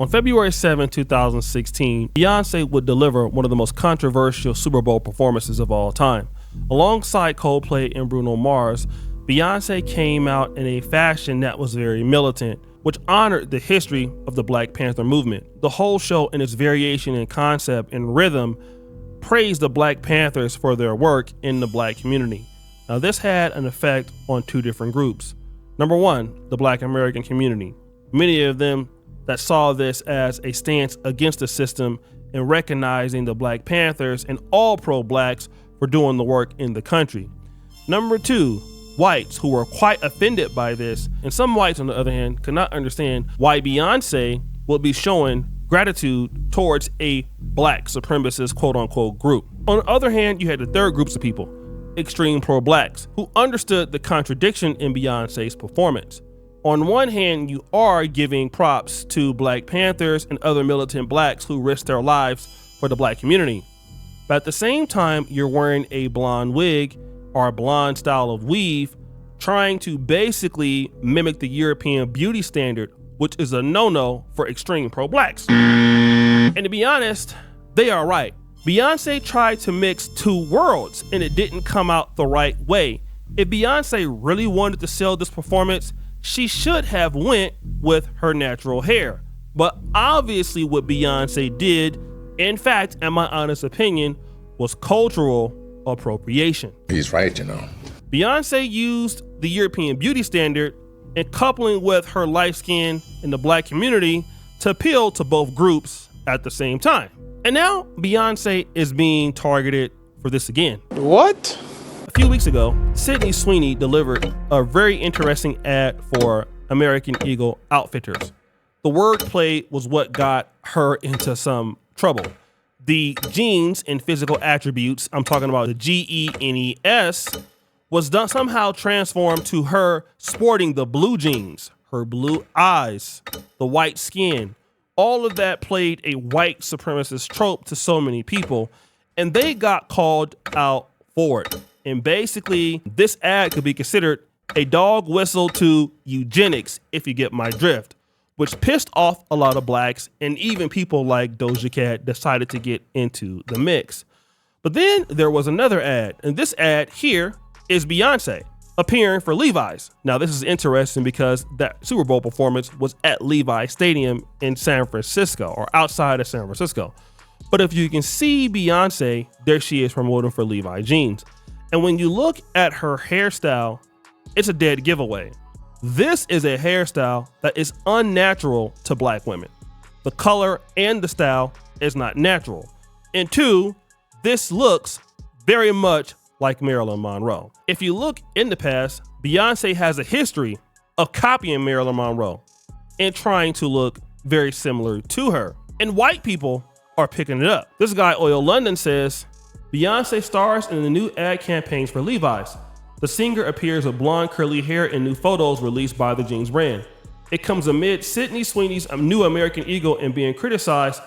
On February 7, 2016, Beyonce would deliver one of the most controversial Super Bowl performances of all time. Alongside Coldplay and Bruno Mars, Beyonce came out in a fashion that was very militant, which honored the history of the Black Panther movement. The whole show and its variation in concept and rhythm praised the Black Panthers for their work in the Black community. Now, this had an effect on two different groups. Number one, the Black American community. Many of them that saw this as a stance against the system and recognizing the Black Panthers and all pro-blacks for doing the work in the country. Number two, whites who were quite offended by this, and some whites on the other hand could not understand why Beyonce would be showing gratitude towards a black supremacist quote-unquote group. On the other hand, you had the third groups of people, extreme pro-blacks, who understood the contradiction in Beyonce's performance. On one hand, you are giving props to Black Panthers and other militant blacks who risked their lives for the Black community. But at the same time, you're wearing a blonde wig or a blonde style of weave, trying to basically mimic the European beauty standard, which is a no-no for extreme pro-blacks. And to be honest, they are right. Beyonce tried to mix two worlds and it didn't come out the right way. If Beyonce really wanted to sell this performance, she should have went with her natural hair. But obviously what Beyonce did, in fact, in my honest opinion, was cultural appropriation. He's right, you know. Beyonce used the European beauty standard and coupling with her light skin in the Black community to appeal to both groups at the same time. And now Beyonce is being targeted for this again. What? A few weeks ago, Sydney Sweeney delivered a very interesting ad for American Eagle Outfitters. The wordplay was what got her into some trouble. The genes and physical attributes, I'm talking about the GENES, was done somehow transformed to her sporting the blue jeans, her blue eyes, the white skin. All of that played a white supremacist trope to so many people, and they got called out for it. And basically, this ad could be considered a dog whistle to eugenics, if you get my drift, which pissed off a lot of blacks, and even people like Doja Cat decided to get into the mix. But then there was another ad, and this ad here is Beyonce appearing for Levi's. Now, this is interesting because that Super Bowl performance was at Levi Stadium in San Francisco, or outside of San Francisco. But if you can see Beyonce, there she is promoting for Levi jeans. And when you look at her hairstyle, it's a dead giveaway. This is a hairstyle that is unnatural to black women. The color and the style is not natural. And two, this looks very much like Marilyn Monroe. If you look in the past, Beyonce has a history of copying Marilyn Monroe and trying to look very similar to her. And white people are picking it up. This guy, Oil London, says, Beyonce stars in the new ad campaigns for Levi's. The singer appears with blonde curly hair in new photos released by the jeans brand. It comes amid Sydney Sweeney's new American Eagle and being criticized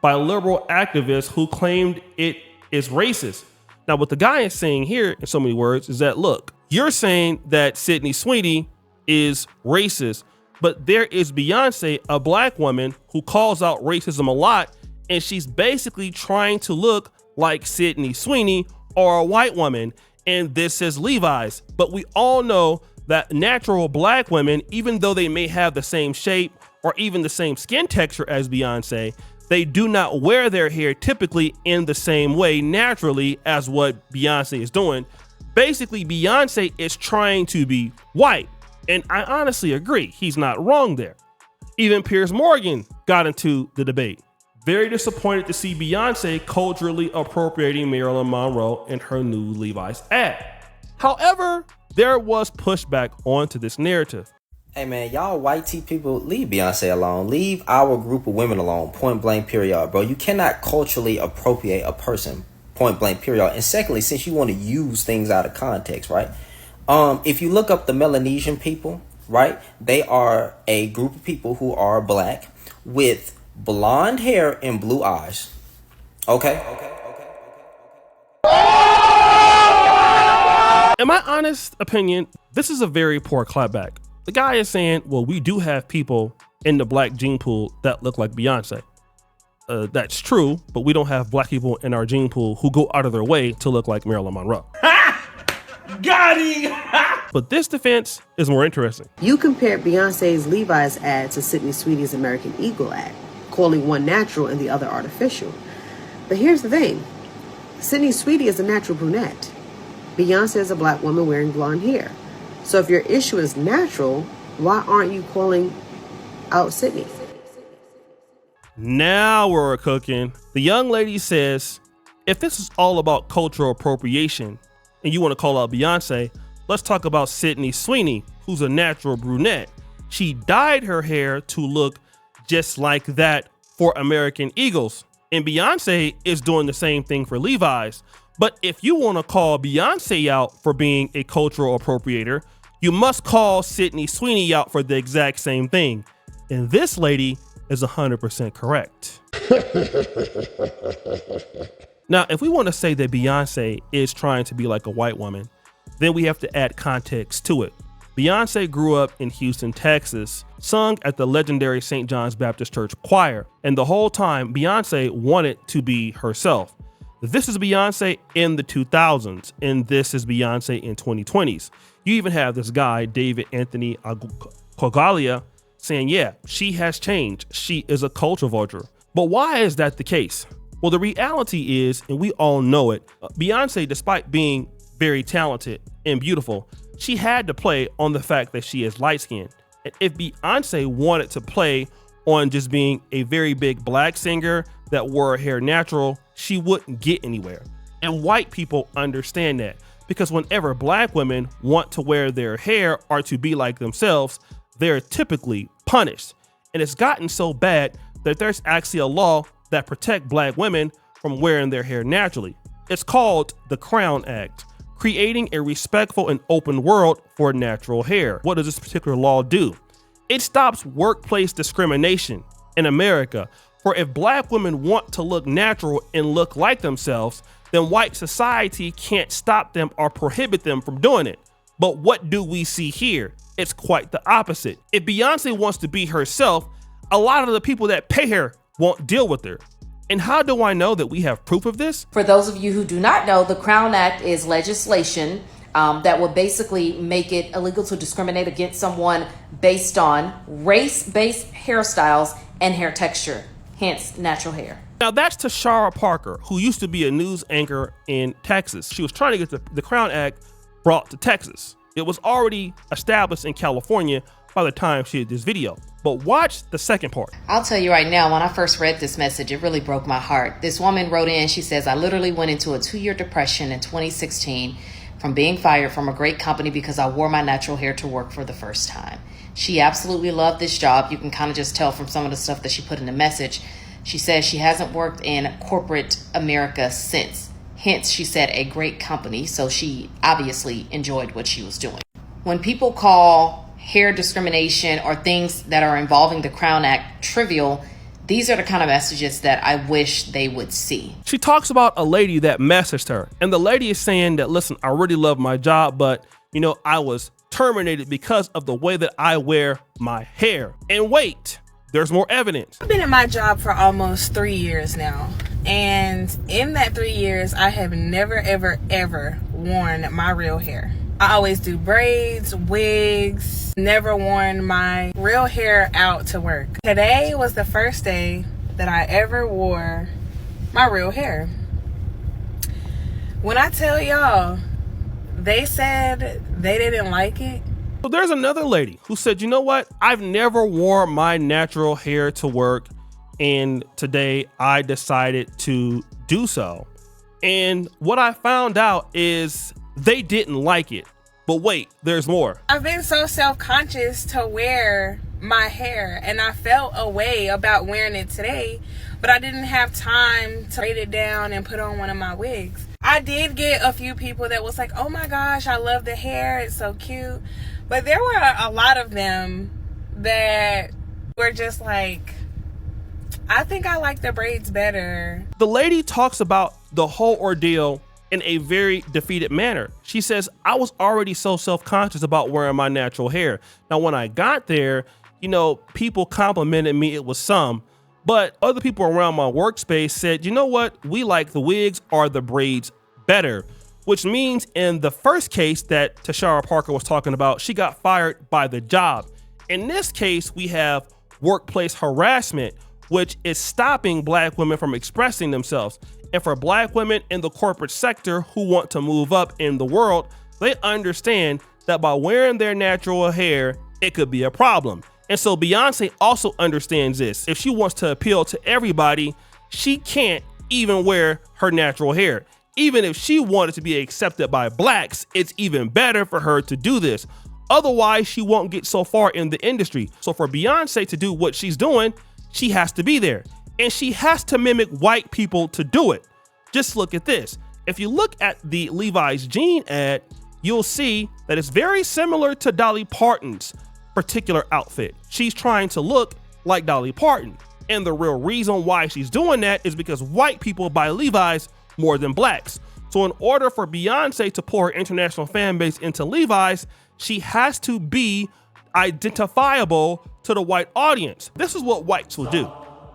by liberal activists who claimed it is racist. Now, what the guy is saying here in so many words is that, look, you're saying that Sydney Sweeney is racist, but there is Beyonce, a black woman who calls out racism a lot, and she's basically trying to look like Sydney Sweeney or a white woman, and this is Levi's. But we all know that natural black women, even though they may have the same shape or even the same skin texture as Beyonce, they do not wear their hair typically in the same way naturally as what Beyonce is doing. Basically, Beyonce is trying to be white, and I honestly agree. He's not wrong there. Even Piers Morgan got into the debate. Very disappointed to see Beyonce culturally appropriating Marilyn Monroe in her new Levi's ad. However, there was pushback onto this narrative. Hey man, y'all white tee people, leave Beyonce alone. Leave our group of women alone. Point blank, period, bro. You cannot culturally appropriate a person. Point blank, period. And secondly, since you want to use things out of context, right? If you look up the Melanesian people, right? They are a group of people who are black with blonde hair and blue eyes. Okay? In my honest opinion, this is a very poor clapback. The guy is saying, well, we do have people in the black gene pool that look like Beyonce. That's true, but we don't have black people in our gene pool who go out of their way to look like Marilyn Monroe. Got him! But this defense is more interesting. You compared Beyonce's Levi's ad to Sydney Sweeney's American Eagle ad, calling one natural and the other artificial. But here's the thing. Sydney Sweeney is a natural brunette. Beyonce is a black woman wearing blonde hair. So if your issue is natural, why aren't you calling out Sydney? Now we're cooking. The young lady says, if this is all about cultural appropriation and you want to call out Beyonce, let's talk about Sydney Sweeney, who's a natural brunette. She dyed her hair to look just like that for American Eagles. And Beyonce is doing the same thing for Levi's. But if you want to call Beyonce out for being a cultural appropriator, you must call Sydney Sweeney out for the exact same thing. And this lady is 100% correct. Now, if we want to say that Beyonce is trying to be like a white woman, then we have to add context to it. Beyonce grew up in Houston, Texas, sung at the legendary St. John's Baptist Church choir, and the whole time Beyonce wanted to be herself. This is Beyonce in the 2000s, and this is Beyonce in 2020s. You even have this guy, David Anthony Cogalia, saying, yeah, she has changed. She is a culture vulture. But why is that the case? Well, the reality is, and we all know it, Beyonce, despite being very talented and beautiful, she had to play on the fact that she is light-skinned. And if Beyonce wanted to play on just being a very big black singer that wore her hair natural, she wouldn't get anywhere. And white people understand that, because whenever black women want to wear their hair or to be like themselves, they're typically punished. And it's gotten so bad that there's actually a law that protects black women from wearing their hair naturally. It's called the Crown Act, creating a respectful and open world for natural hair. What does this particular law do? It stops workplace discrimination in America. For if black women want to look natural and look like themselves, then white society can't stop them or prohibit them from doing it. But what do we see here? It's quite the opposite. If Beyonce wants to be herself, a lot of the people that pay her won't deal with her. And how do I know that we have proof of this? For those of you who do not know, the Crown Act is legislation that will basically make it illegal to discriminate against someone based on race-based hairstyles and hair texture, hence natural hair. Now that's Tashara Parker, who used to be a news anchor in Texas. She was trying to get the Crown Act brought to Texas. It was already established in California by the time she did this video. But watch the second part. I'll tell you right now, when I first read this message, it really broke my heart. This woman wrote in, she says, I literally went into a 2-year depression in 2016 from being fired from a great company because I wore my natural hair to work for the first time. She absolutely loved this job. You can kind of just tell from some of the stuff that she put in the message. She says she hasn't worked in corporate America since. Hence, she said a great company. So she obviously enjoyed what she was doing. When people call hair discrimination or things that are involving the Crown Act trivial, these are the kind of messages that I wish they would see. She talks about a lady that messaged her, and the lady is saying that, listen, I really love my job, but I was terminated because of the way that I wear my hair. And wait, there's more evidence. I've been at my job for almost 3 years now. And in that 3 years, I have never, ever, ever worn my real hair. I always do braids, wigs, never worn my real hair out to work. Today was the first day that I ever wore my real hair. When I tell y'all, they said they didn't like it. So there's another lady who said, you know what? I've never worn my natural hair to work, and today I decided to do so. And what I found out is they didn't like it. But wait, there's more. I've been so self-conscious to wear my hair, and I felt a way about wearing it today, but I didn't have time to braid it down and put on one of my wigs. I did get a few people that was like, oh my gosh, I love the hair, it's so cute. But there were a lot of them that were just like, I think I like the braids better. The lady talks about the whole ordeal in a very defeated manner. She says, I was already so self-conscious about wearing my natural hair. Now, when I got there, people complimented me. It was some, but other people around my workspace said, you know what? We like the wigs or the braids better, which means in the first case that Tashara Parker was talking about, she got fired by the job. In this case, we have workplace harassment, which is stopping Black women from expressing themselves. And for Black women in the corporate sector who want to move up in the world, they understand that by wearing their natural hair, it could be a problem. And so Beyonce also understands this. If she wants to appeal to everybody, she can't even wear her natural hair. Even if she wanted to be accepted by Blacks, it's even better for her to do this. Otherwise, she won't get so far in the industry. So for Beyonce to do what she's doing, she has to be there. And she has to mimic white people to do it. Just look at this. If you look at the Levi's jean ad, you'll see that it's very similar to Dolly Parton's particular outfit. She's trying to look like Dolly Parton. And the real reason why she's doing that is because white people buy Levi's more than Blacks. So in order for Beyonce to pull her international fan base into Levi's, she has to be identifiable to the white audience. This is what whites will do.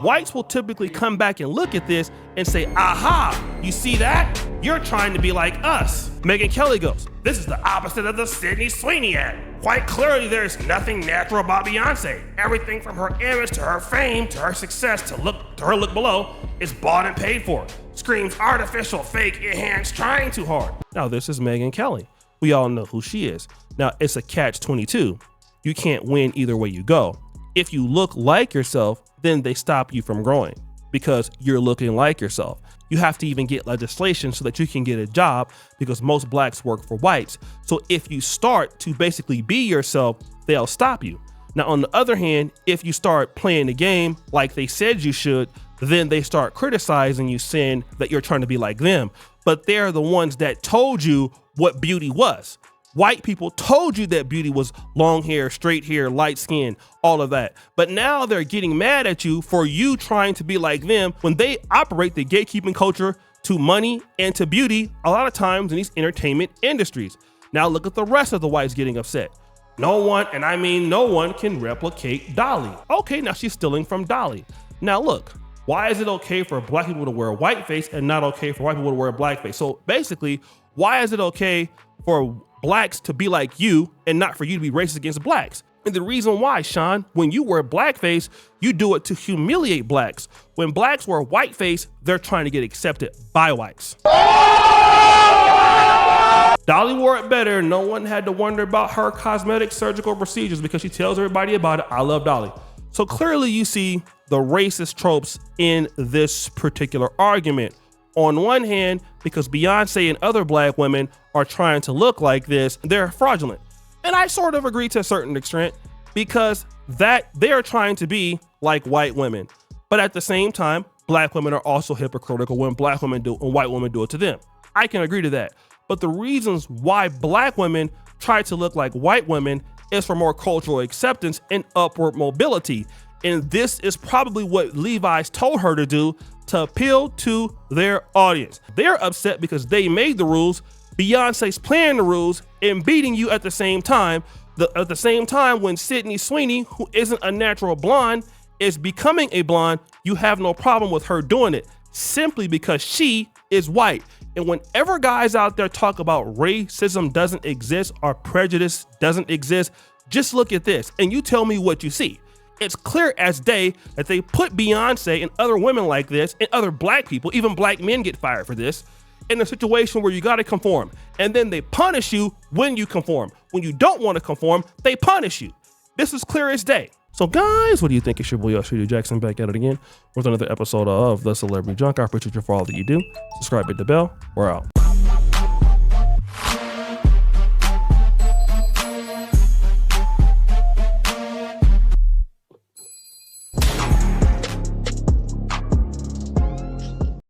Whites will typically come back and look at this and say, aha, you see that? You're trying to be like us. Megyn Kelly goes, this is the opposite of the Sydney Sweeney ad. Quite clearly, there's nothing natural about Beyonce. Everything from her image to her fame to her success to her look below is bought and paid for. Screams artificial, fake, enhanced, trying too hard. Now, this is Megyn Kelly. We all know who she is. Now, it's a catch-22. You can't win either way you go. If you look like yourself, then they stop you from growing because you're looking like yourself. You have to even get legislation so that you can get a job because most Blacks work for whites. So if you start to basically be yourself, they'll stop you. Now, on the other hand, if you start playing the game like they said you should, then they start criticizing you, saying that you're trying to be like them. But they're the ones that told you what beauty was. White people told you that beauty was long hair, straight hair, light skin, all of that. But now they're getting mad at you for you trying to be like them when they operate the gatekeeping culture to money and to beauty a lot of times in these entertainment industries. Now look at the rest of the whites getting upset. No one, and I mean no one, can replicate Dolly. Okay, now she's stealing from Dolly. Now look, why is it okay for Black people to wear a white face and not okay for white people to wear a black face? So basically, why is it okay for Blacks to be like you and not for you to be racist against Blacks? And the reason why, Sean, when you wear blackface, you do it to humiliate Blacks. When Blacks wear whiteface, they're trying to get accepted by whites. Dolly wore it better. No one had to wonder about her cosmetic surgical procedures because she tells everybody about it. I love Dolly. So clearly you see the racist tropes in this particular argument. On one hand, because Beyonce and other Black women are trying to look like this, they're fraudulent. And I sort of agree to a certain extent because that they are trying to be like white women. But at the same time, Black women are also hypocritical when Black women do and white women do it to them. I can agree to that. But the reasons why Black women try to look like white women is for more cultural acceptance and upward mobility. And this is probably what Levi's told her to do to appeal to their audience. They're upset because they made the rules. Beyonce's playing the rules and beating you at the same time. At the same time, when Sydney Sweeney, who isn't a natural blonde, is becoming a blonde, you have no problem with her doing it simply because she is white. And whenever guys out there talk about racism doesn't exist or prejudice doesn't exist, just look at this and you tell me what you see. It's clear as day that they put Beyonce and other women like this and other Black people, even Black men get fired for this, in a situation where you got to conform. And then they punish you when you conform. When you don't want to conform, they punish you. This is clear as day. So guys, what do you think? It's your boy, Shooter Jackson, back at it again with another episode of The Celebrity Junk. I appreciate you for all that you do. Subscribe, hit the bell. We're out.